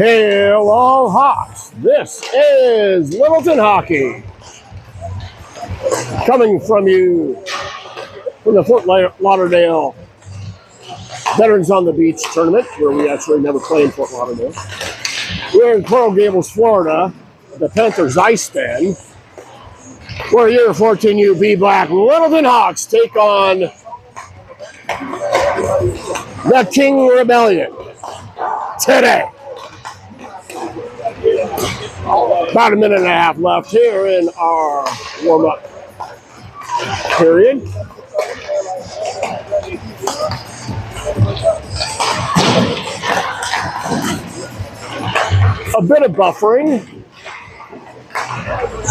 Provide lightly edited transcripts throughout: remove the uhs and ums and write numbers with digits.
Hello, Hawks. This is Littleton Hockey. Coming from you from the Fort Lauderdale Veterans on the Beach tournament, where we actually never play in Fort Lauderdale. We're in Coral Gables, Florida, the Panthers Ice Den, where your 14UB Black Littleton Hawks take on the King Rebellion today. About a minute and a half left here in our warm-up period. A bit of buffering.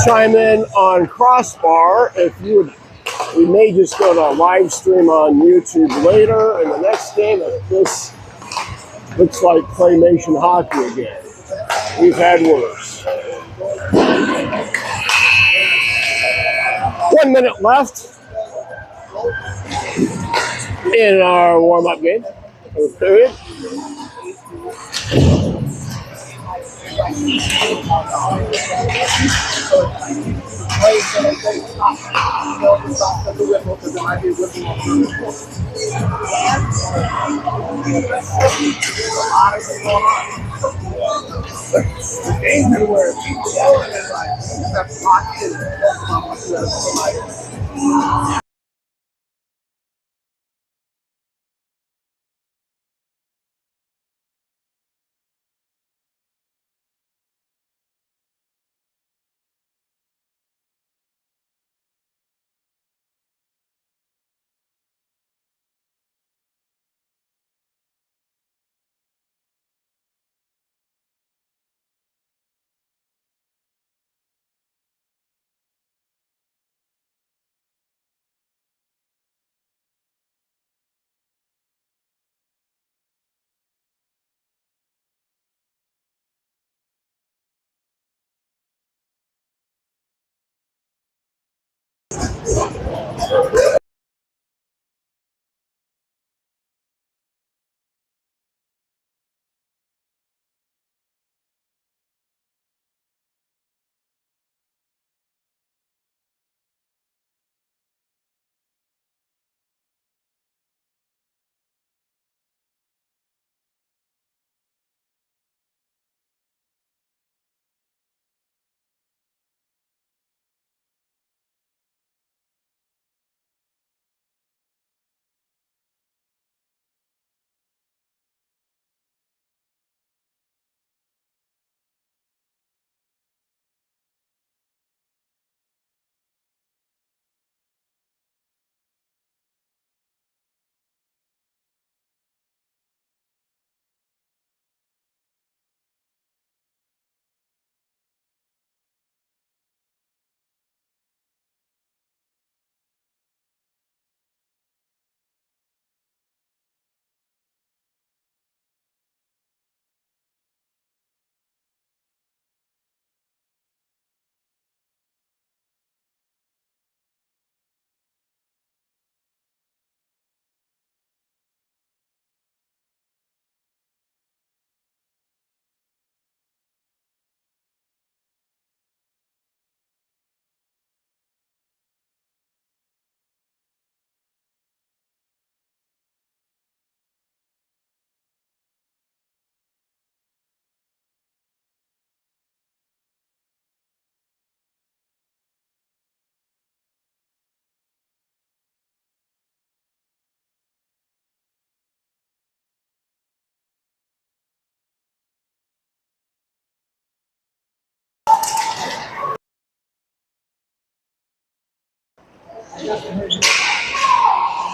Chime in on crossbar if you would. We may just go to a live stream on YouTube later in the next game. If this looks like claymation hockey again. We've had worse. 1 minute left in our warm-up game period.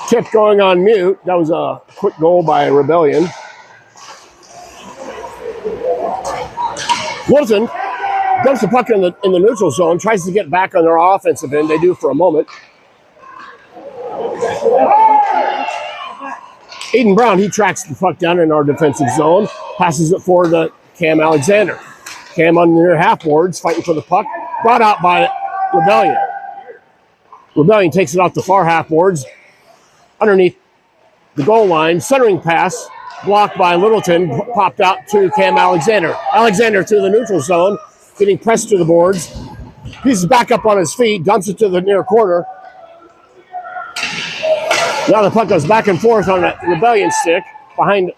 Kept going on mute. That was a quick goal by Rebellion. Littleton dumps the puck in the neutral zone, tries to get back on their offensive end. They do for a moment. Aiden Brown, he tracks the puck down in our defensive zone, passes it forward to Cam Alexander. Cam on the near half boards, fighting for the puck, brought out by Rebellion. Rebellion takes it off the far half boards, underneath the goal line, centering pass Blocked by Littleton, popped out to Cam Alexander. Alexander to the neutral zone, getting pressed to the boards. He's back up on his feet, dumps it to the near corner. Now the puck goes back and forth on a Rebellion stick behind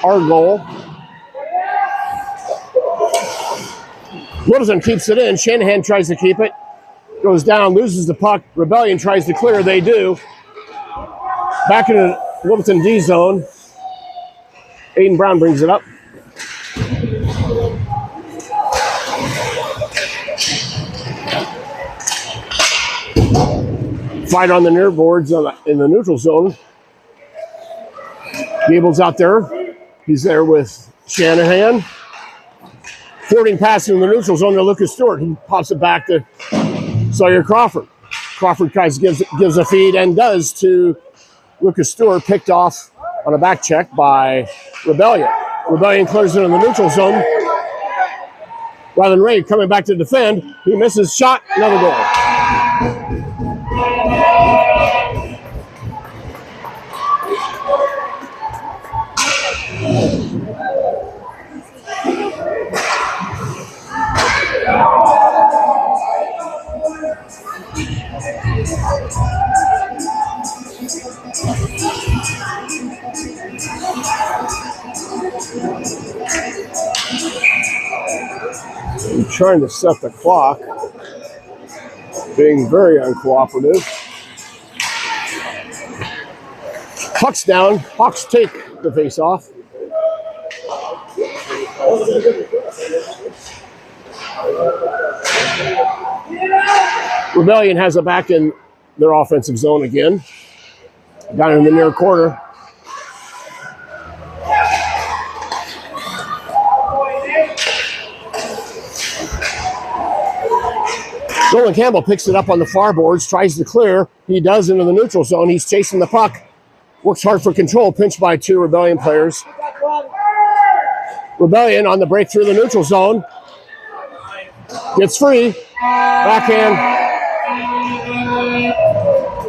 our goal. Littleton keeps it in. Shanahan tries to keep it. Goes down, loses the puck. Rebellion tries to clear. They do. Back in the Littleton D zone. Aiden Brown brings it up. Fight on the near boards in the neutral zone. Gable's out there. He's there with Shanahan. Forwarding pass in the neutral zone to Lucas Stewart. He pops it back to Sawyer Crawford. Crawford gives a feed and does to Lucas Stewart, picked off on a back check by Rebellion. Rebellion clears it in the neutral zone. Rylan Ray coming back to defend. He misses, shot, another goal. I'm trying to set the clock, being very uncooperative. Puck's down. Hawks take the face-off. Rebellion has it back in their offensive zone again. Down in the near corner. Nolan Campbell picks it up on the far boards, tries to clear. He does into the neutral zone. He's chasing the puck. Works hard for control. Pinched by two Rebellion players. Rebellion on the break through the neutral zone. Gets free. Backhand.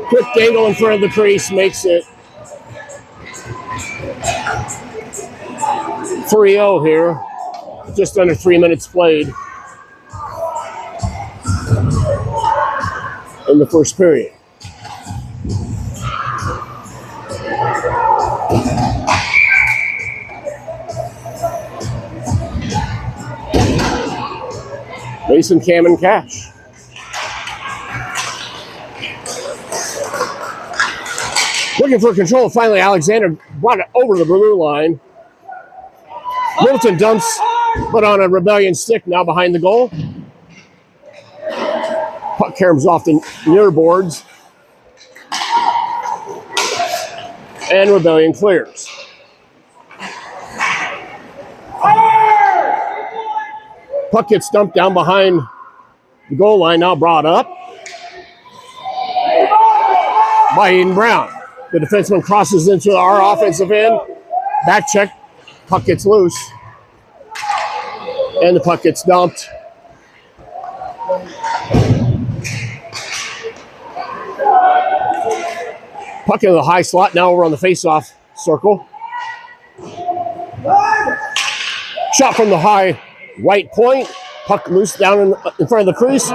Quick dangle in front of the crease. Makes it 3-0 here. Just under 3 minutes played in the first period. Mason, Cam, and Cash. Looking for control. Finally, Alexander brought it over the blue line. Littleton dumps, but on a Rebellion stick now behind the goal. Puck caroms off the near boards. And Rebellion clears. Puck gets dumped down behind the goal line, now brought up by Aiden Brown. The defenseman crosses into our offensive end. Back check. Puck gets loose. And the puck gets dumped. Puck in the high slot. Now we're on the face-off circle. Shot from the high right point. Puck loose down in front of the crease.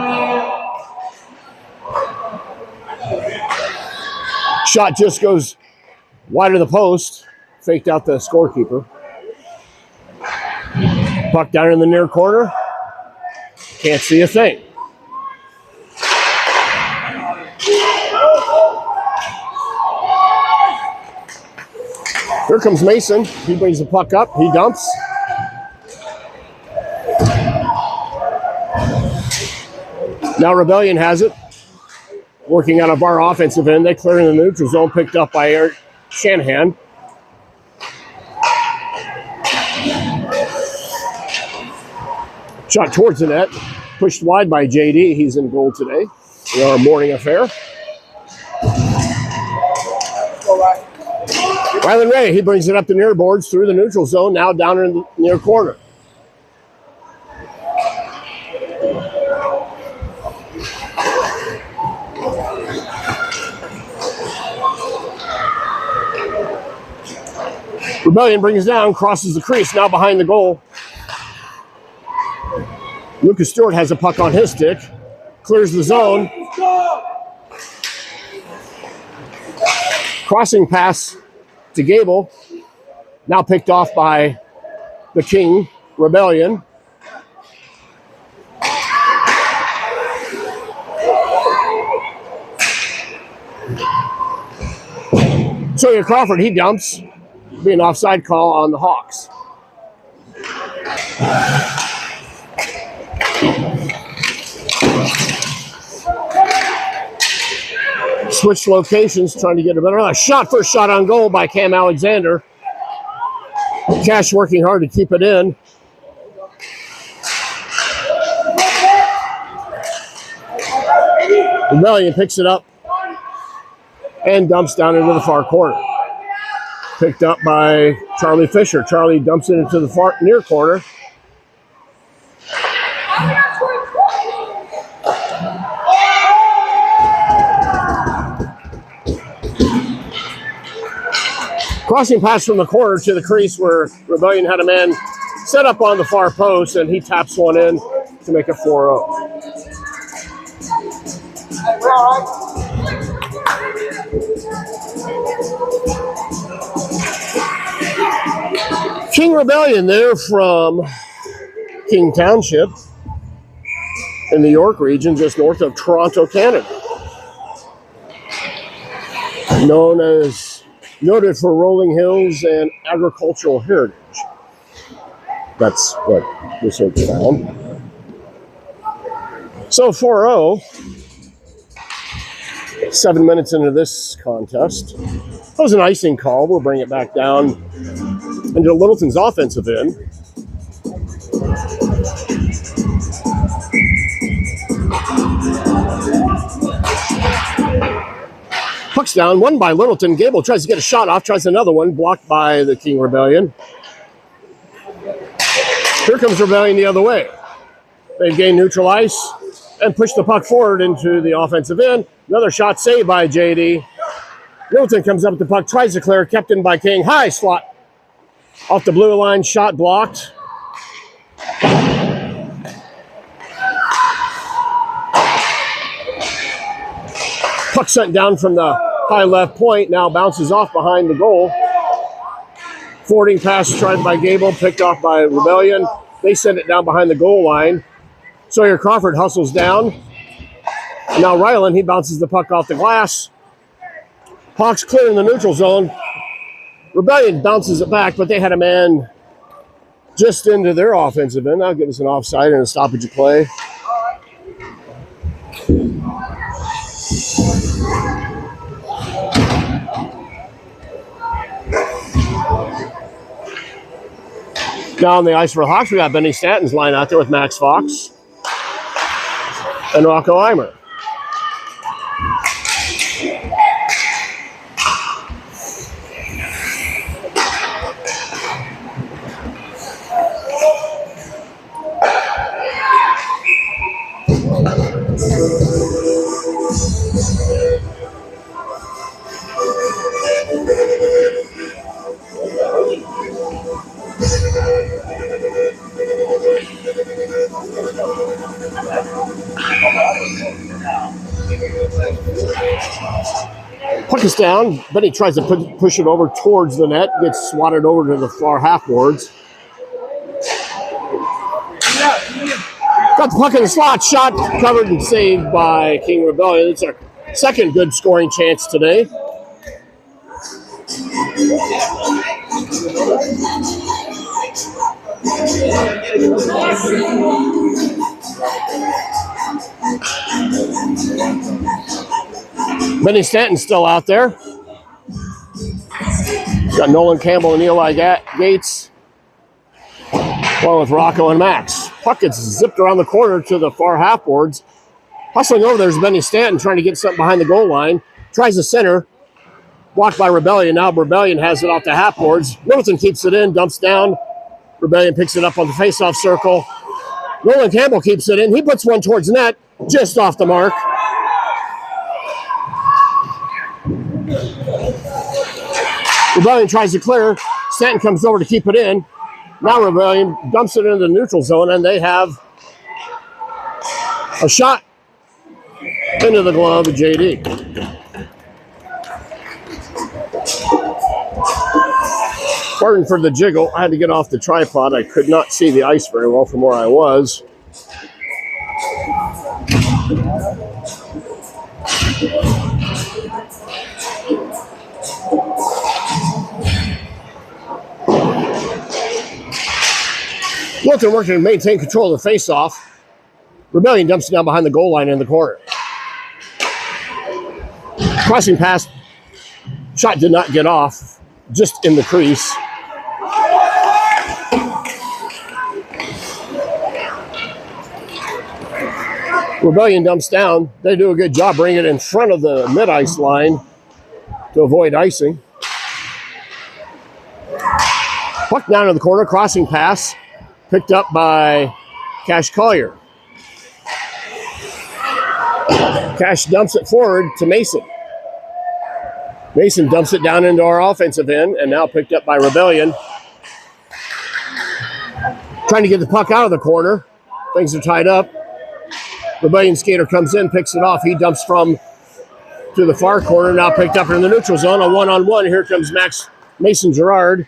Shot just goes wide of the post. Faked out the scorekeeper. Puck down in the near corner. Can't see a thing. Here comes Mason. He brings the puck up. He dumps. Now Rebellion has it. Working out of our offensive end. They clear in the neutral zone. Picked up by Eric Shanahan. Shot towards the net. Pushed wide by JD. He's in goal today in our morning affair. Rylan Ray, he brings it up the near boards through the neutral zone. Now down in the near corner. Rebellion brings down, crosses the crease, now behind the goal. Lucas Stewart has a puck on his stick, clears the zone. Crossing pass to Gable, now picked off by the King Rebellion. Sawyer Crawford, he dumps. Be an offside call on the Hawks. Switch locations, trying to get a better shot. First shot on goal by Cam Alexander. Cash working hard to keep it in. Rebellion picks it up and dumps down into the far corner. Picked up by Charlie Fisher. Charlie dumps it into the far near corner. Crossing pass from the corner to the crease where Rebellion had a man set up on the far post, and he taps one in to make it 4-0. King Rebellion there from King Township in the York region, just north of Toronto, Canada. Noted for rolling hills and agricultural heritage. That's what research found. So 4-0, 7 minutes into this contest. That was an icing call. We'll bring it back down into Littleton's offensive end. Puck's down, won by Littleton. Gable tries to get a shot off, tries another one, blocked by the King Rebellion. Here comes Rebellion the other way. They've gained neutral ice and pushed the puck forward into the offensive end. Another shot saved by JD. Littleton comes up with the puck, tries to clear, kept in by King. High slot off the blue line, shot blocked. Puck sent down from the high left point, now bounces off behind the goal. Forwarding pass tried by Gable, picked off by Rebellion. They send it down behind the goal line. Sawyer Crawford hustles down. Now Ryland, he bounces the puck off the glass. Hawks clear in the neutral zone. Rebellion bounces it back, but they had a man just into their offensive end. That'll give us an offside and a stoppage of play. Now on the ice for the Hawks, we got Benny Stanton's line out there with Max Fox and Rocco Eimer. Puck is down. Benny tries to push it over towards the net. Gets swatted over to the far half boards. Got the puck in the slot. Shot covered and saved by King Rebellion. It's our second good scoring chance today. Benny Stanton's still out there. Got Nolan Campbell and Eli Gates, along with Rocco and Max. Puck gets zipped around the corner to the far half boards. Hustling over there's Benny Stanton trying to get something behind the goal line. Tries the center. Blocked by Rebellion. Now Rebellion has it off the half boards. Littleton keeps it in, dumps down. Rebellion picks it up on the face-off circle. Nolan Campbell keeps it in. He puts one towards net, just off the mark. Rebellion tries to clear. Stanton comes over to keep it in. Now Rebellion dumps it into the neutral zone, and they have a shot into the glove of JD. Pardon for the jiggle. I had to get off the tripod. I could not see the ice very well from where I was. Littleton working to maintain control of the face-off. Rebellion dumps it down behind the goal line in the corner. Crossing pass. Shot did not get off. Just in the crease. Rebellion dumps down. They do a good job bringing it in front of the mid-ice line to avoid icing. Puck down in the corner. Crossing pass. Picked up by Cash Collier. Cash dumps it forward to Mason. Mason dumps it down into our offensive end and now picked up by Rebellion. Trying to get the puck out of the corner. Things are tied up. Rebellion skater comes in, picks it off. He dumps from to the far corner, now picked up in the neutral zone. A one-on-one. Here comes Mason Gerard.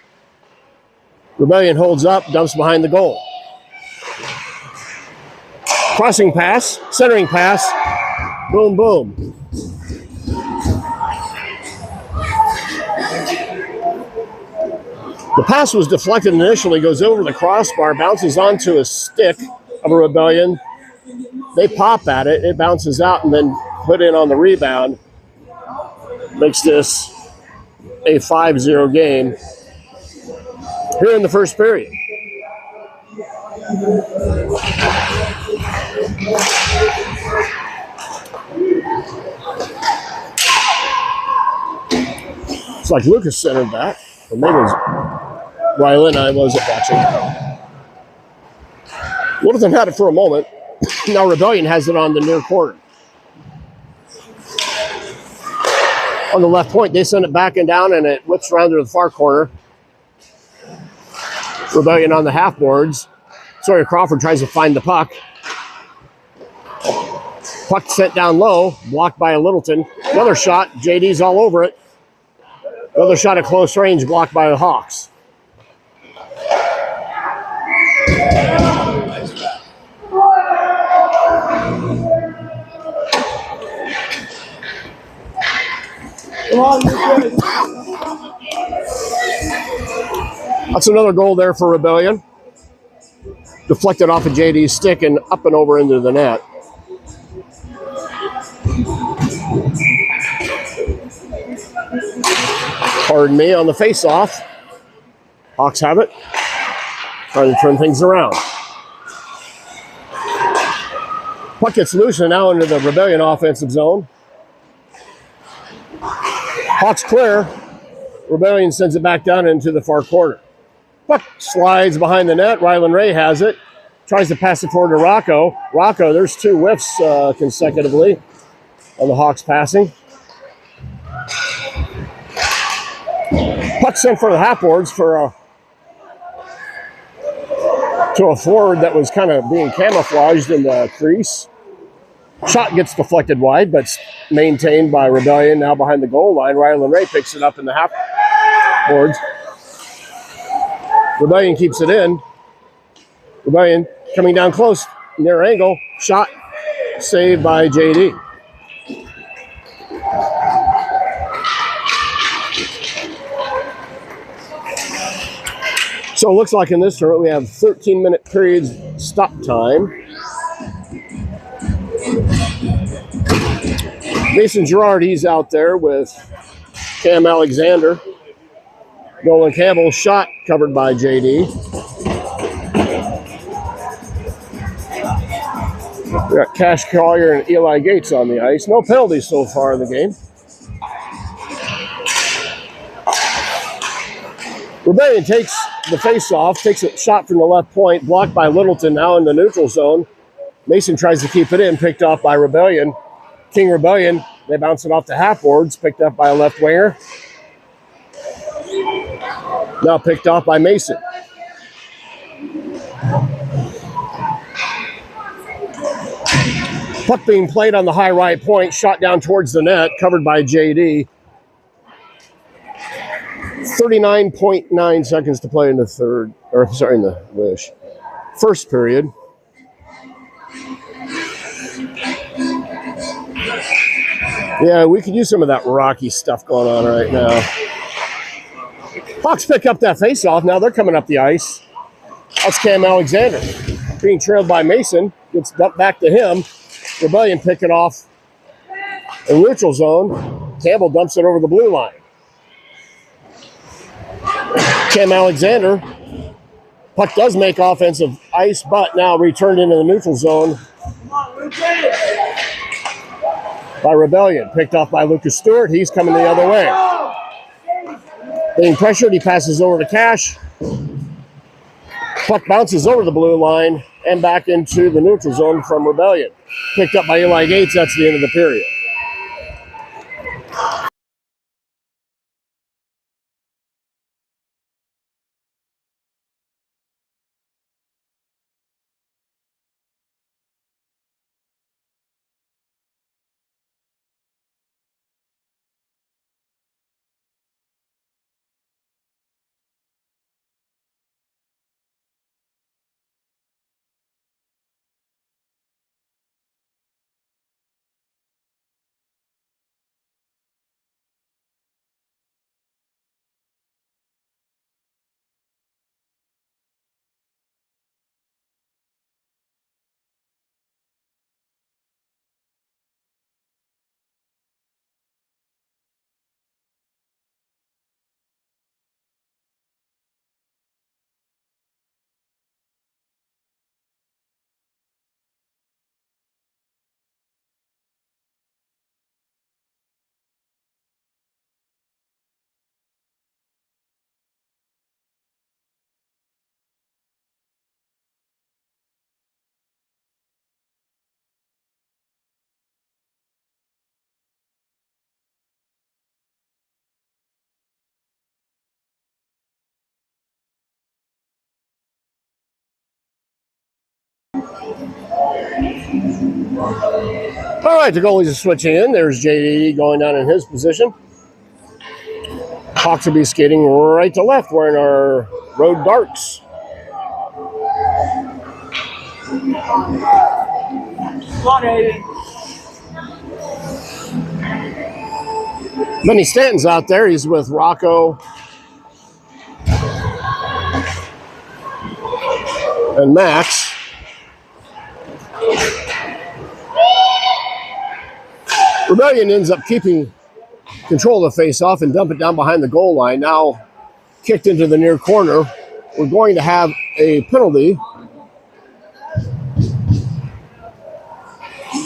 Rebellion holds up, dumps behind the goal. Crossing pass, centering pass. Boom, boom. The pass was deflected initially, goes over the crossbar, bounces onto a stick of a Rebellion. They pop at it, it bounces out and then put in on the rebound. Makes this a 5-0 game here in the first period. It's like Lucas centered that, or maybe it was Rylan. I wasn't watching. Littleton had it for a moment. Now Rebellion has it on the near corner. On the left point, they send it back and down, and it whips around to the far corner. Rebellion on the half boards. Sawyer Crawford tries to find the puck. Puck sent down low, blocked by a Littleton. Another shot, JD's all over it. Another shot at close range, blocked by the Hawks. That's another goal there for Rebellion. Deflected off of JD's stick and up and over into the net. Pardon me, on the face-off. Hawks have it. Trying to turn things around. Puck gets loose and now into the Rebellion offensive zone. Hawks clear. Rebellion sends it back down into the far corner. Puck slides behind the net. Rylan Ray has it. Tries to pass it forward to Rocco. Rocco, there's two whiffs consecutively on the Hawks passing. Puck sent for the half boards to a forward that was kind of being camouflaged in the crease. Shot gets deflected wide, but maintained by Rebellion now behind the goal line. Rylan Ray picks it up in the half boards. Rebellion keeps it in. Rebellion coming down close, near angle. Shot saved by JD. So it looks like in this tournament we have 13-minute periods stop time. Mason Gerard, he's out there with Cam Alexander. Nolan Campbell, shot covered by JD. We got Cash Collier and Eli Gates on the ice. No penalties so far in the game. Rebellion takes the face-off, takes a shot from the left point, blocked by Littleton, now in the neutral zone. Mason tries to keep it in, picked off by Rebellion. King Rebellion, they bounce it off the half boards, picked up by a left winger. Now picked off by Mason. Puck being played on the high right point, shot down towards the net, covered by JD. 39.9 seconds to play in the in the first period. Yeah, we could use some of that Rocky stuff going on right now. Hawks pick up that faceoff. Now they're coming up the ice. That's Cam Alexander. Being trailed by Mason. Gets dumped back to him. Rebellion pick it off in neutral zone. Campbell dumps it over the blue line. Cam Alexander. Puck does make offensive ice, but now returned into the neutral zone by Rebellion. Picked off by Lucas Stewart. He's coming the other way. Being pressured, he passes over to Cash. Puck bounces over the blue line and back into the neutral zone from Rebellion. Picked up by Eli Gates. That's the end of the period. All right, the goalies are switching in. There's JD going down in his position. Hawks will be skating right to left wearing our road darks. Benny Stanton's out there. He's with Rocco and Max. Rebellion ends up keeping control of the face-off and dump it down behind the goal line. Now kicked into the near corner. We're going to have a penalty.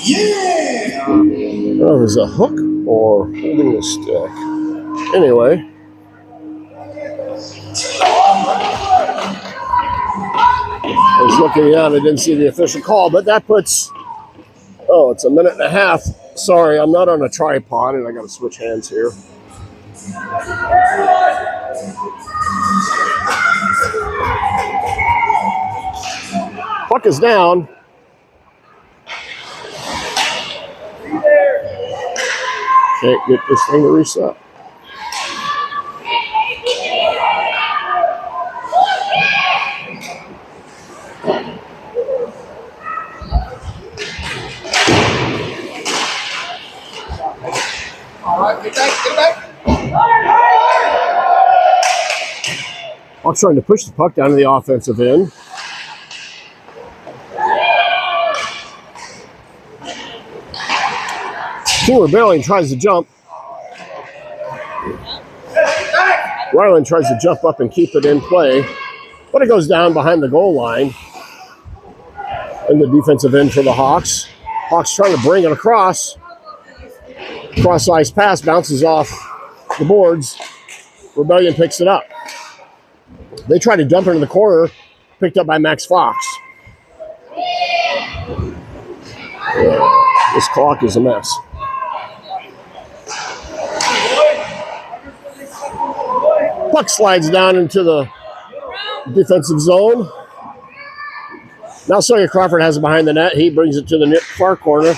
Yeah! I don't know if it was a hook or holding the stick. Anyway. I was looking down. I didn't see the official call, but that puts... Oh, it's a minute and a half. Sorry, I'm not on a tripod, and I got to switch hands here. Puck is down. Can't get this thing to reset. Get back. Hawks trying to push the puck down to the offensive end. Team Rebellion tries to jump. Ryland tries to jump up and keep it in play, but it goes down behind the goal line in the defensive end for the Hawks. Hawks trying to bring it across. Cross ice pass bounces off the boards. Rebellion picks it up. They try to dump it in the corner, picked up by Max Fox. This clock is a mess. Puck Puck slides down into the defensive zone. Now Sawyer Crawford has it behind the net. He brings it to the far corner.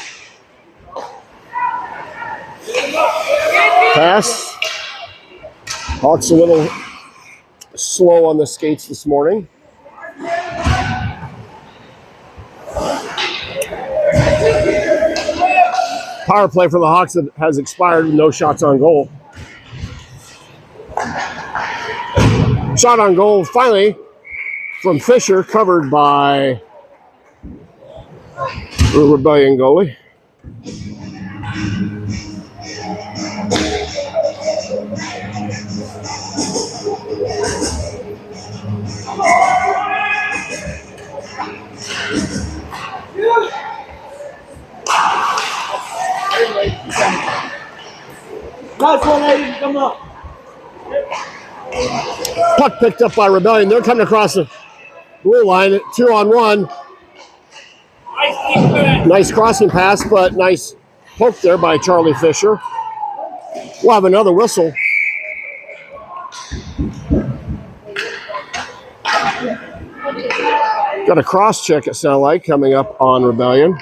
Pass. Hawks a little slow on the skates this morning. Power play for the Hawks has expired with no shots on goal. Shot on goal finally from Fisher, covered by the Rebellion goalie. Come up. Puck picked up by Rebellion. They're coming across the blue line at 2-on-1. Nice crossing pass, but nice poke there by Charlie Fisher. We'll have another whistle. Got a cross check, it sounds like, coming up on Rebellion.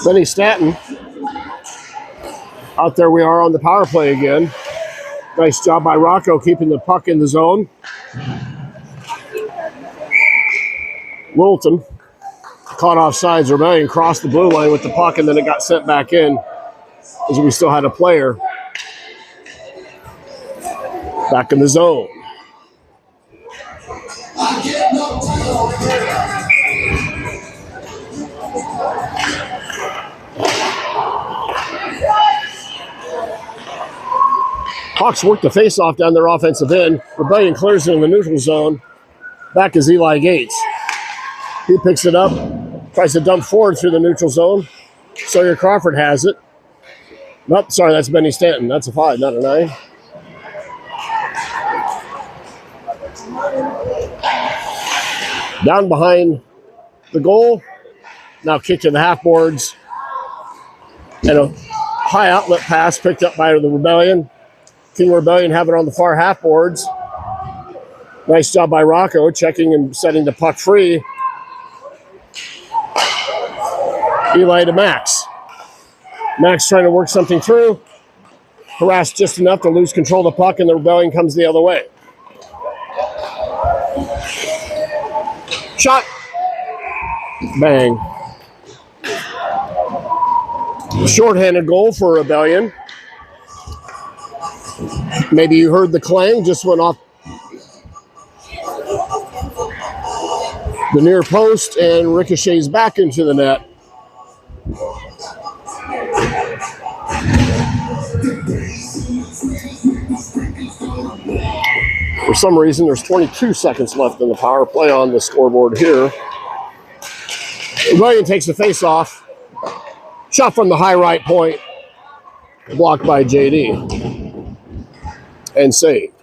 Benny Stanton. Out there we are on the power play again. Nice job by Rocco keeping the puck in the zone. Littleton caught off sides. Rebellion crossed the blue line with the puck, and then it got sent back in as we still had a player back in the zone. Hawks work the face-off down their offensive end. Rebellion clears it in the neutral zone. Back is Eli Gates. He picks it up, tries to dump forward through the neutral zone. Sawyer Crawford has it. Nope, sorry, that's Benny Stanton. That's a 5, not a 9. Down behind the goal. Now kick to the half boards. And a high outlet pass picked up by the Rebellion. King Rebellion have it on the far half boards. Nice job by Rocco, checking and setting the puck free. Eli to Max. Max trying to work something through. Harassed just enough to lose control of the puck, and the Rebellion comes the other way. Shot. Bang. Shorthanded goal for Rebellion. Maybe you heard the clang, just went off the near post and ricochets back into the net. For some reason, there's 22 seconds left in the power play on the scoreboard here. Rebellion takes the face off. Shot from the high right point. Blocked by JD. And saved.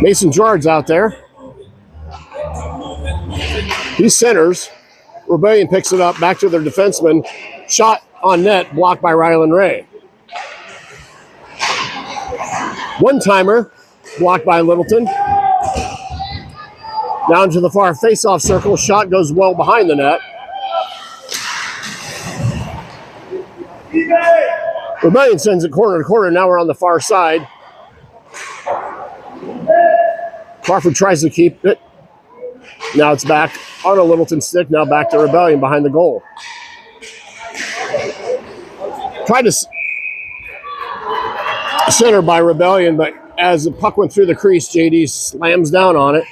Mason Gerard's out there. He centers. Rebellion picks it up, back to their defenseman. Shot on net, blocked by Rylan Ray. One-timer, blocked by Littleton. Down to the far face-off circle. Shot goes well behind the net. Rebellion sends it corner to corner. Now we're on the far side. Crawford tries to keep it. Now it's back on a Littleton stick. Now back to Rebellion behind the goal. Tried to center by Rebellion, but as the puck went through the crease, JD slams down on it.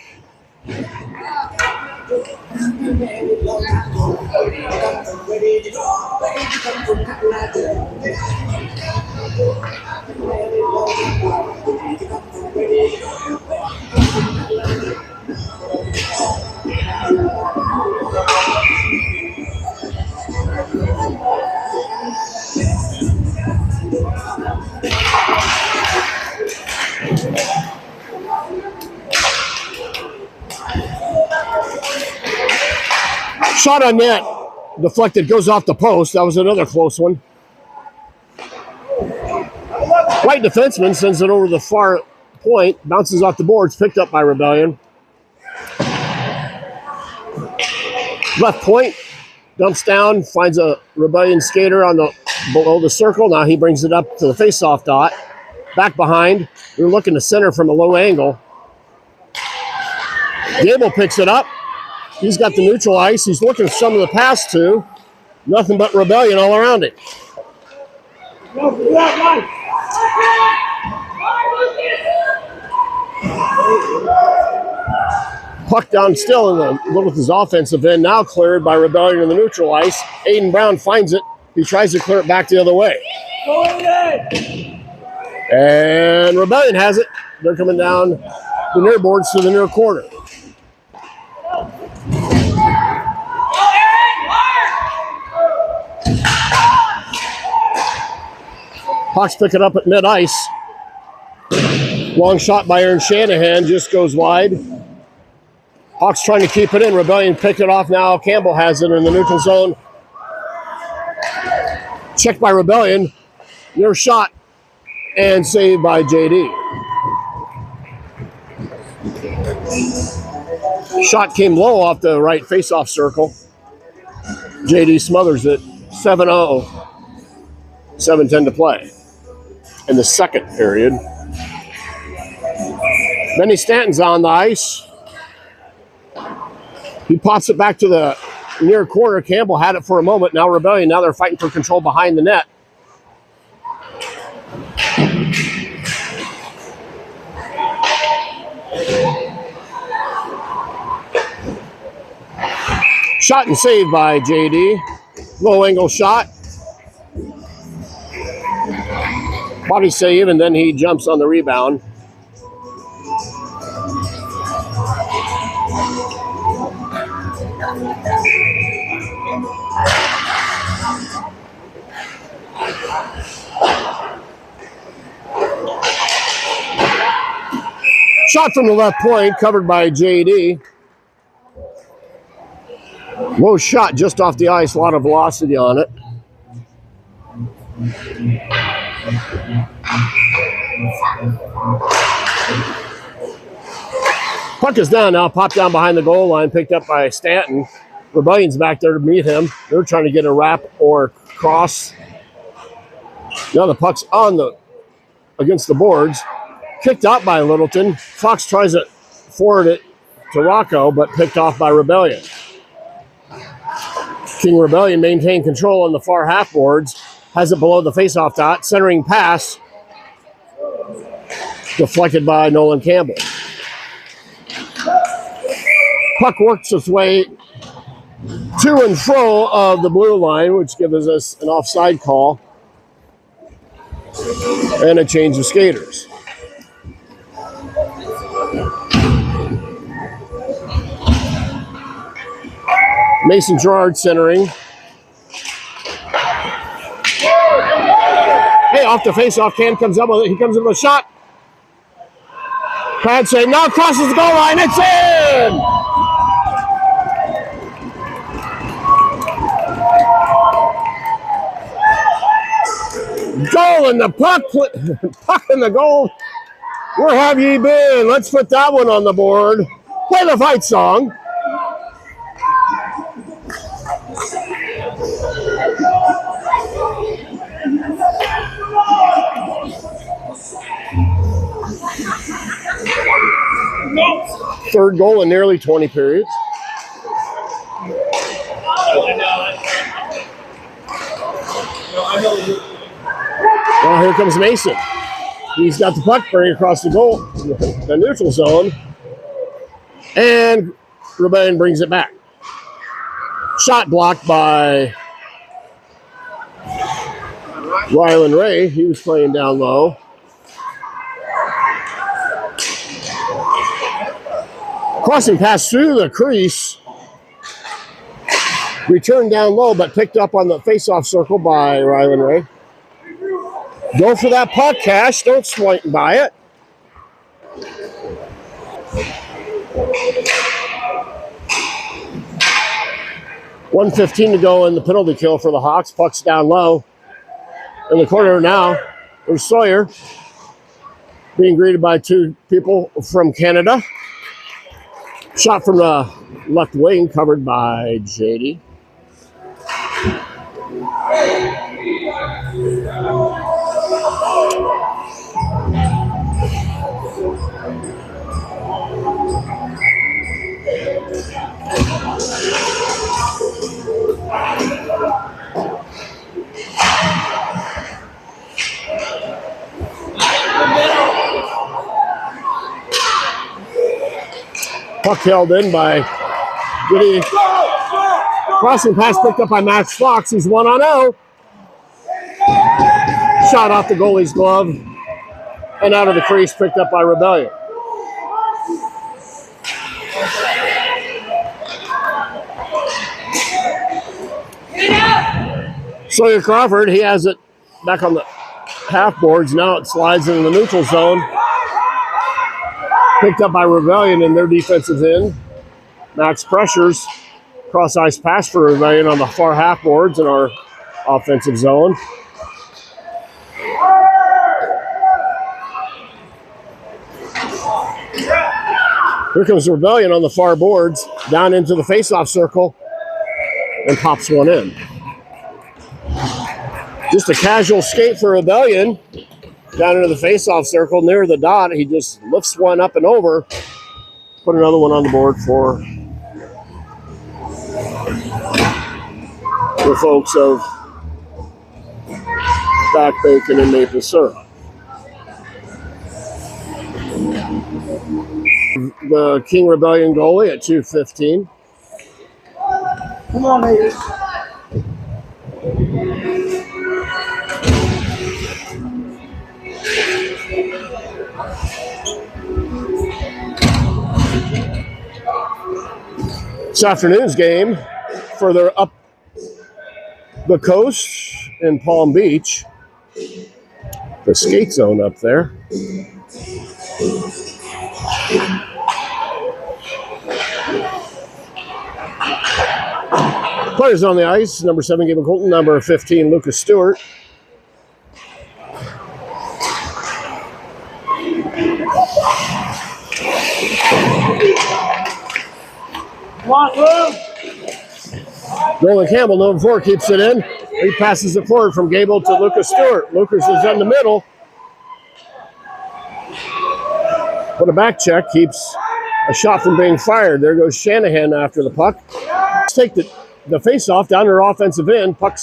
Shot on net. Deflected, goes off the post. That was another close one. Right defenseman sends it over the far point. Bounces off the boards. Picked up by Rebellion. Left point. Dumps down. Finds a Rebellion skater on the below the circle. Now he brings it up to the face-off dot. Back behind. We're looking to center from a low angle. Gable picks it up. He's got the neutral ice. He's looking at some of the pass to. Nothing but Rebellion all around it. Puck down still in the Littleton's offensive end. Now cleared by Rebellion in the neutral ice. Aiden Brown finds it. He tries to clear it back the other way. And Rebellion has it. They're coming down the near boards to the near corner. Hawks pick it up at mid-ice. Long shot by Aaron Shanahan, just goes wide. Hawks trying to keep it in. Rebellion picked it off now. Campbell has it in the neutral zone. Checked by Rebellion. Near shot and saved by JD. Shot came low off the right face-off circle. JD smothers it. 7-0. 7:10 to play in the second period. Benny Stanton's on the ice. He pops it back to the near corner. Campbell had it for a moment. Now Rebellion. Now they're fighting for control behind the net. Shot and saved by JD. Low angle shot. Body save, and then he jumps on the rebound. Shot from the left point, covered by JD. Low shot just off the ice, a lot of velocity on it. Puck is down now, popped down behind the goal line, picked up by Stanton. Rebellion's back there to meet him. They're trying to get a wrap or cross. Now the puck's against the boards. Kicked out by Littleton. Fox tries to forward it to Rocco, but picked off by Rebellion. King Rebellion maintained control on the far half boards. Has it below the faceoff dot. Centering pass. Deflected by Nolan Campbell. Puck works its way to and fro of the blue line, which gives us an offside call and a change of skaters. Mason Gerard centering. Hey, off the face-off, Cam comes up with it. He comes in with a shot. Pad save, now crosses the goal line. It's in! Goal and the puck in the goal. Where have ye been? Let's put that one on the board. Play the fight song. Third goal in nearly 20 periods. Now here comes Mason. He's got the puck bringing across the goal, the neutral zone, and Rebellion brings it back. Shot blocked by Rylan Ray. He was playing down low. Crossing pass through the crease. Returned down low, but picked up on the face-off circle by Rylan Ray. Go for that puck, Cash. Don't swipe by it. .115 to go in the penalty kill for the Hawks. Puck's down low. In the corner now, there's Sawyer being greeted by two people from Canada. Shot from the left wing, covered by JD. Puck held in by Goody. Crossing pass picked up by Max Fox. He's 1-0. Shot off the goalie's glove and out of the crease, picked up by Rebellion. Sawyer Crawford, he has it back on the half boards. Now it slides into the neutral zone. Picked up by Rebellion in their defensive end. Max pressures. Cross ice pass for Rebellion on the far half boards in our offensive zone. Here comes Rebellion on the far boards, down into the face-off circle, and pops one in. Just a casual skate for Rebellion. Down into the face-off circle near the dot. He just lifts one up and over. Put another one on the board for the folks of Back Bacon and Maple Syrup. The King Rebellion goalie at 2:15. Come on, ladies. This afternoon's game, further up the coast in Palm Beach, the skate zone up there. Players on the ice, number 7, Gaben Colton, number 15, Lucas Stewart. Come on, Blue. Nolan Campbell, number 4, keeps it in. He passes it forward from Gable to Lucas Stewart. Lucas is in the middle. Put a back check, keeps a shot from being fired. There goes Shanahan after the puck. Let's take the face-off down their offensive end. Puck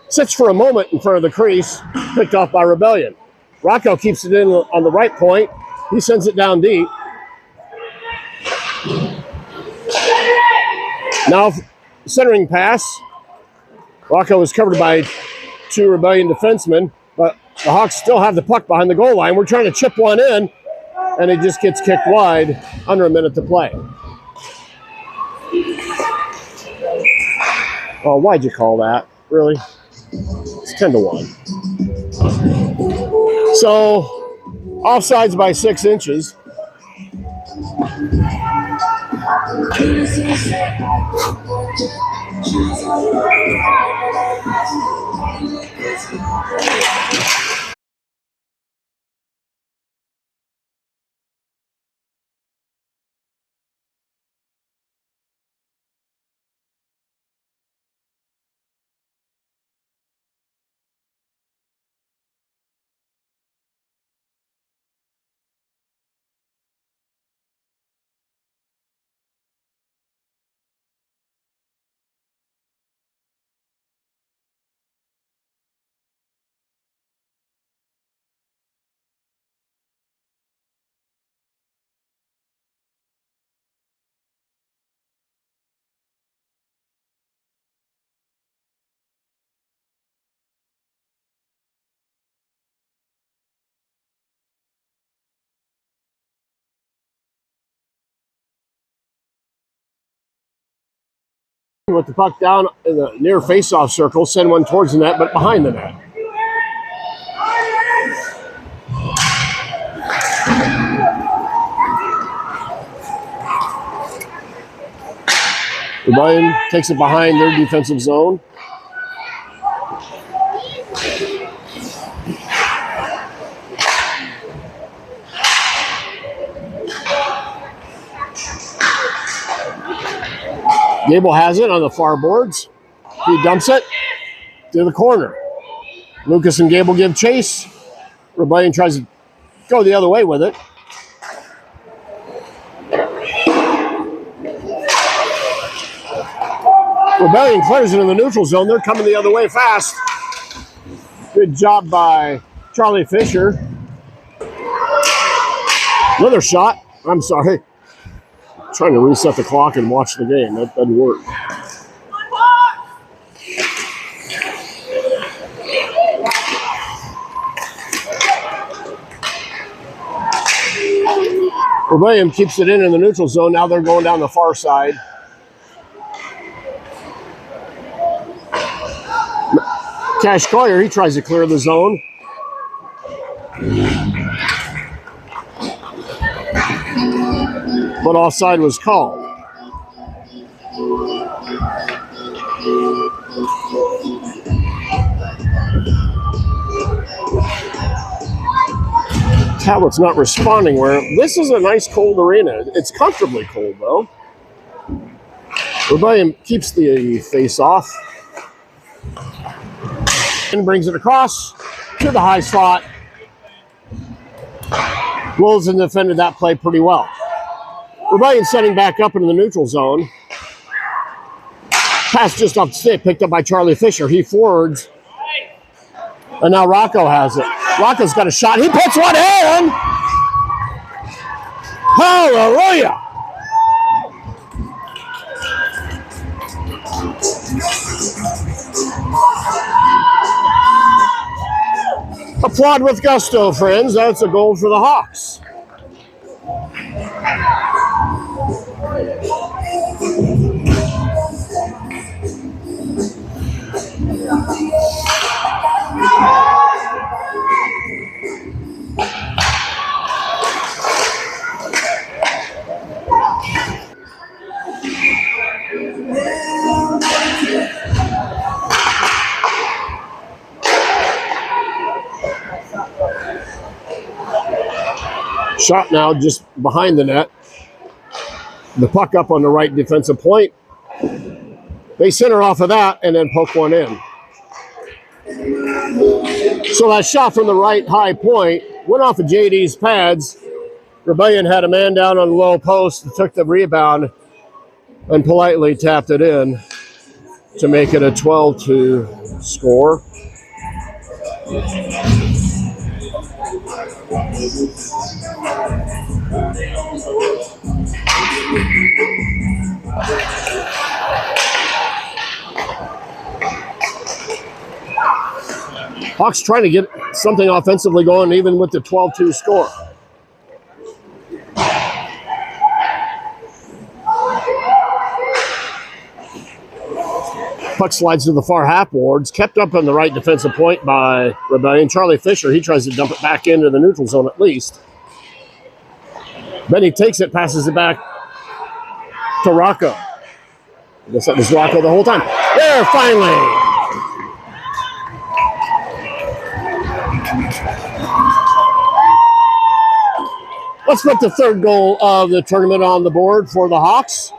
sits for a moment in front of the crease, picked off by Rebellion. Rocco keeps it in on the right point. He sends it down deep. Now, centering pass. Rocco is covered by 2 Rebellion defensemen, but the Hawks still have the puck behind the goal line. We're trying to chip one in, and it just gets kicked wide under a minute to play. Oh, why'd you call that? Really? It's 10-1. So, offsides by 6 inches. With the puck down in the near face-off circle, send one towards the net, but behind the net. Rebellion takes it behind their defensive zone. Gable has it on the far boards. He dumps it to the corner. Lucas and Gable give chase. Rebellion tries to go the other way with it. Rebellion clears it in the neutral zone. They're coming the other way fast. Good job by Charlie Fisher. Another shot. I'm sorry. Trying to reset the clock and watch the game. That doesn't work. Rebellion keeps it in the neutral zone. Now they're going down the far side. Cash Collier, he tries to clear the zone. But offside was called. Talbot's not responding where. This is a nice cold arena. It's comfortably cold though. Rebellion keeps the face off. And brings it across to the high slot. Wilson defended that play pretty well. Rebellion setting back up into the neutral zone. Pass just off the stick, picked up by Charlie Fisher. He forwards. And now Rocco has it. Rocco's got a shot. He puts one in. Hallelujah. Applaud with gusto, friends. That's a goal for the Hawks. Shot now just behind the net. The puck up on the right defensive point. They center off of that and then poke one in. So that shot from the right high point went off of JD's pads. Rebellion had a man down on the low post, took the rebound and politely tapped it in to make it a 12-2 score. Hawks trying to get something offensively going even with the 12-2 score. Puck slides to the far half boards, kept up on the right defensive point by Rebellion. Charlie Fisher, he tries to dump it back into the neutral zone at least. Then he takes it, passes it back to Rocco. I guess that was Rocco the whole time. There, finally! Let's put the third goal of the tournament on the board for the Hawks.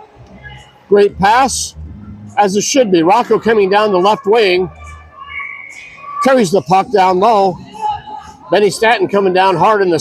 Great pass, as it should be. Rocco coming down the left wing. Carries the puck down low. Benny Stanton coming down hard in the